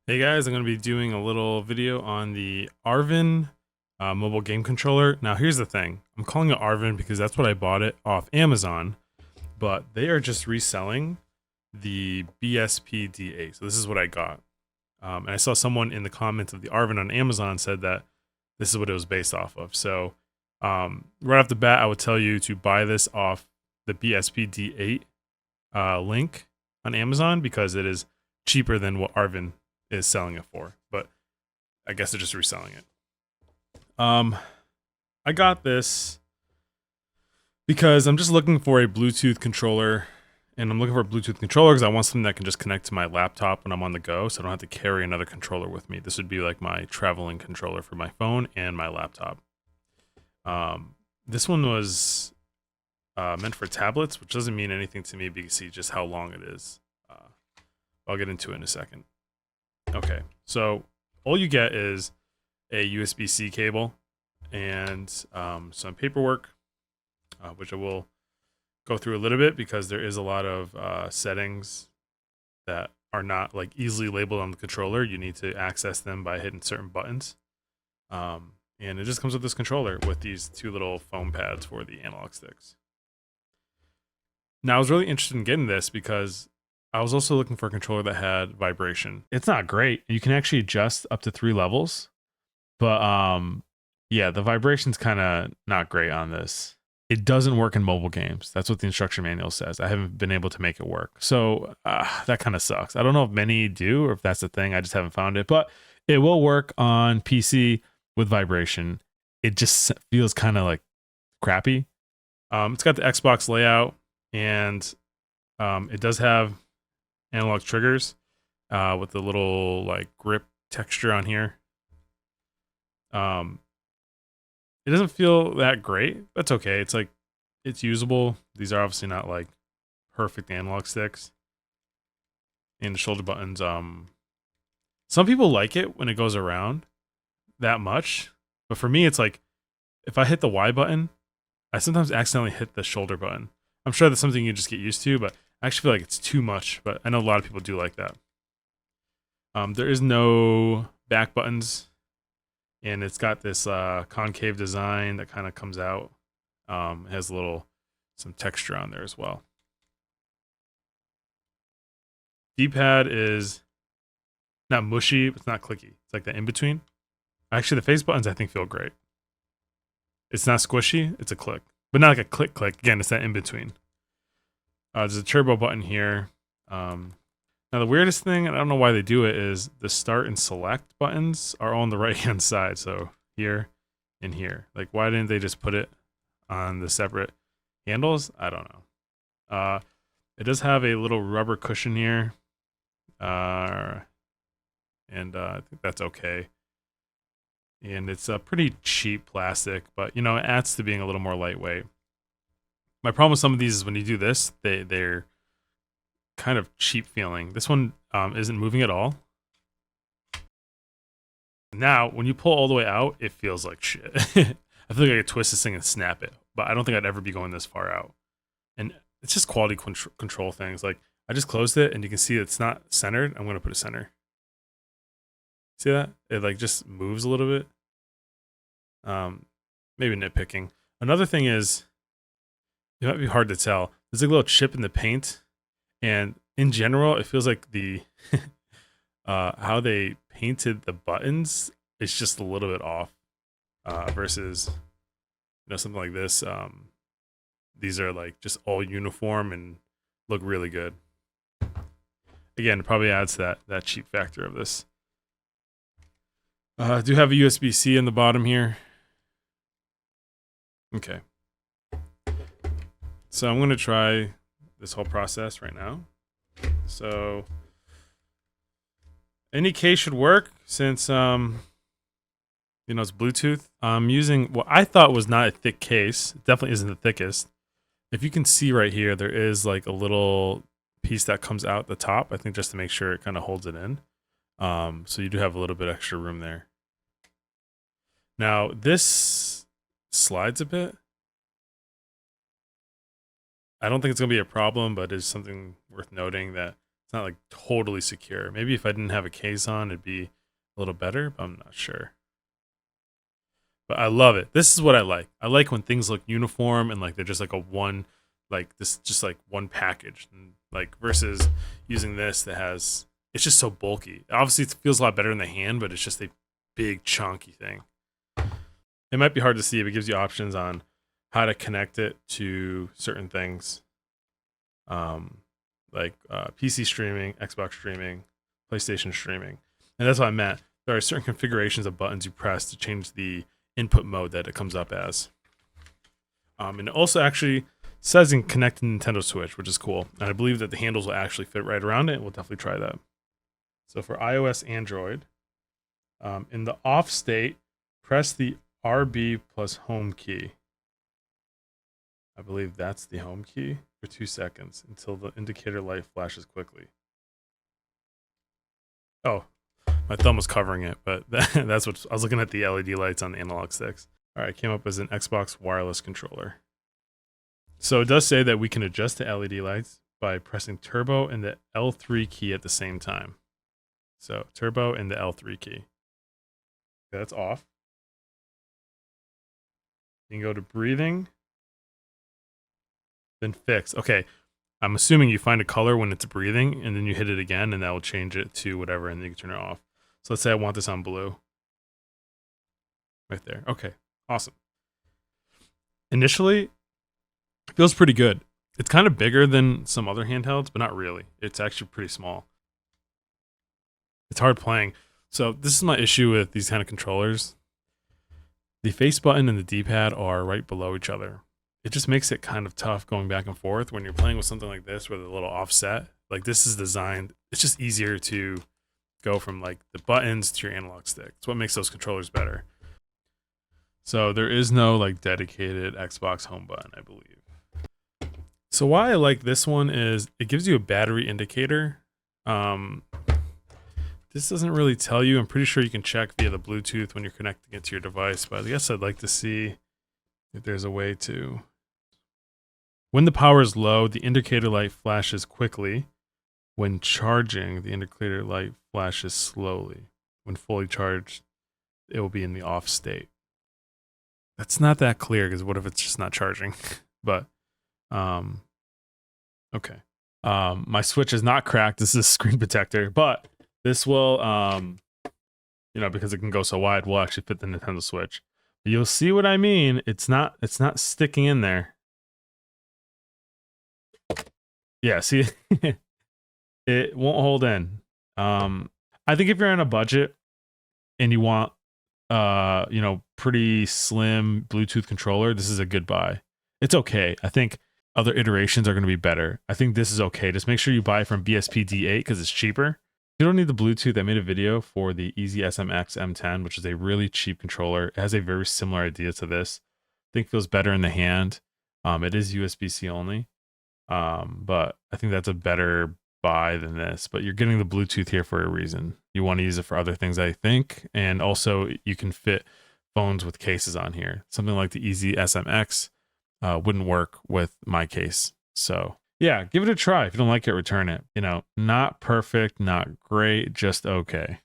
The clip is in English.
Hey guys, I'm going to be doing a little video on the arVin mobile game controller. Now here's the thing, I'm calling it arVin because that's what I bought it off Amazon, but they are just reselling the BSP D8. So this is what I got. And I saw someone in the comments of the arVin on Amazon said that this is what it was based off of. So right off the bat, I would tell you to buy this off the BSP D8 link on Amazon because it is cheaper than what arVin is selling it for, but I guess they're just reselling it. I got this because I'm just looking for a Bluetooth controller, and I'm looking for a Bluetooth controller because I want something that can just connect to my laptop when I'm on the go, so I don't have to carry another controller with me. This would be like my traveling controller for my phone and my laptop. This one was meant for tablets, which doesn't mean anything to me because you see just how long it is. I'll get into it in a second. Okay, so all you get is a USB-C cable and some paperwork, which I will go through a little bit because there is a lot of settings that are not like easily labeled on the controller. You need to access them by hitting certain buttons. And it just comes with this controller with these two little foam pads for the analog sticks. Now I was really interested in getting this because I was also looking for a controller that had vibration. It's not great. You can actually adjust up to 3 levels, but yeah, the vibration's kind of not great on this. It doesn't work in mobile games. That's what the instruction manual says. I haven't been able to make it work. So that kind of sucks. I don't know if many do or if that's the thing. I just haven't found it, but it will work on PC with vibration. It just feels kind of like crappy. It's got the Xbox layout, and it does have analog triggers with the little like grip texture on here. It doesn't feel that great. That's okay. It's like it's usable. These are obviously not like perfect analog sticks. And the shoulder buttons, some people like it when it goes around that much, but for me it's like if I hit the Y button, I sometimes accidentally hit the shoulder button. I'm sure that's something you just get used to, but I actually feel like it's too much, but I know a lot of people do like that. There is no back buttons, and it's got this concave design that kind of comes out. It has some texture on there as well. D-pad is not mushy, but it's not clicky. It's like the in-between. Actually, the face buttons I think feel great. It's not squishy, it's a click. But not like a click. Again, it's that in-between. There's a turbo button here. Now the weirdest thing, and I don't know why they do it, is the start and select buttons are all on the right hand side. So here and here. Like why didn't they just put it on the separate handles? I don't know. It does have a little rubber cushion here. And I think that's okay. And it's a pretty cheap plastic, but you know, it adds to being a little more lightweight. My problem with some of these is when you do this, they're kind of cheap feeling. This one isn't moving at all. Now, when you pull all the way out, it feels like shit. I feel like I could twist this thing and snap it, but I don't think I'd ever be going this far out. And it's just quality control things. Like I just closed it, and you can see it's not centered. I'm gonna put it center. See that? It like just moves a little bit. Maybe nitpicking. Another thing is, it might be hard to tell. There's like a little chip in the paint, and in general, it feels like the how they painted the buttons is just a little bit off versus something like this. These are like just all uniform and look really good. Again, it probably adds to that cheap factor of this. I do have a USB-C in the bottom here. Okay. So I'm going to try this whole process right now. So any case should work since it's Bluetooth. I'm using what I thought was not a thick case. It definitely isn't the thickest. If you can see right here, there is like a little piece that comes out the top, I think just to make sure it kind of holds it in. So you do have a little bit extra room there. Now this slides a bit. I don't think it's going to be a problem, but it's something worth noting that It's not like totally secure. Maybe if I didn't have a case on, it'd be a little better, but I'm not sure. But I love it. This is what I like. I like when things look uniform and like they're just like a one, like this, just like one package, and like versus using this that has, it's just so bulky. Obviously, it feels a lot better in the hand, but it's just a big chunky thing. It might be hard to see, but it gives you options on how to connect it to certain things, like PC streaming, Xbox streaming, PlayStation streaming, and that's what I meant. There are certain configurations of buttons you press to change the input mode that it comes up as. And it also actually says in connect to Nintendo Switch, which is cool. And I believe that the handles will actually fit right around it. We'll definitely try that. So for iOS, Android, in the off state, press the RB plus home key. I believe that's the home key for 2 seconds until the indicator light flashes quickly. Oh, my thumb was covering it, but that's what I was looking at, the LED lights on the analog sticks. All right, came up as an Xbox wireless controller. So it does say that we can adjust the LED lights by pressing turbo and the L3 key at the same time. So turbo and the L3 key. Okay, that's off. You can go to breathing, then fix. Okay, I'm assuming you find a color when it's breathing, and then you hit it again, and that will change it to whatever, and then you can turn it off. So let's say I want this on blue. Right there. Okay, awesome. Initially, it feels pretty good. It's kind of bigger than some other handhelds, but not really. It's actually pretty small. It's hard playing. So this is my issue with these kind of controllers. The face button and the D-pad are right below each other. It just makes it kind of tough going back and forth when you're playing with something like this where they're a little offset. Like this is designed, it's just easier to go from like the buttons to your analog stick. It's what makes those controllers better. So there is no like dedicated Xbox home button, I believe. So why I like this one is it gives you a battery indicator. This doesn't really tell you. I'm pretty sure you can check via the Bluetooth when you're connecting it to your device, but I guess I'd like to see if there's a way to. When the power is low, the indicator light flashes quickly. When charging, the indicator light flashes slowly. When fully charged, it will be in the off state. That's not that clear because what if it's just not charging? But, okay. My Switch is not cracked. This is a screen protector, but this will, because it can go so wide, will actually fit the Nintendo Switch. But you'll see what I mean. It's not sticking in there. Yeah, see, it won't hold in. I think if you're on a budget and you want, pretty slim Bluetooth controller, this is a good buy. It's okay. I think other iterations are going to be better. I think this is okay. Just make sure you buy from BSP D8 because it's cheaper. You don't need the Bluetooth. I made a video for the EasySMX M10, which is a really cheap controller. It has a very similar idea to this. I think it feels better in the hand. It is USB-C only. But I think that's a better buy than this. But you're getting the Bluetooth here for a reason. You want to use it for other things, I think. And also you can fit phones with cases on here. Something like the EasySMX wouldn't work with my case. So yeah, give it a try. If you don't like it, return it. Not perfect, not great, just okay.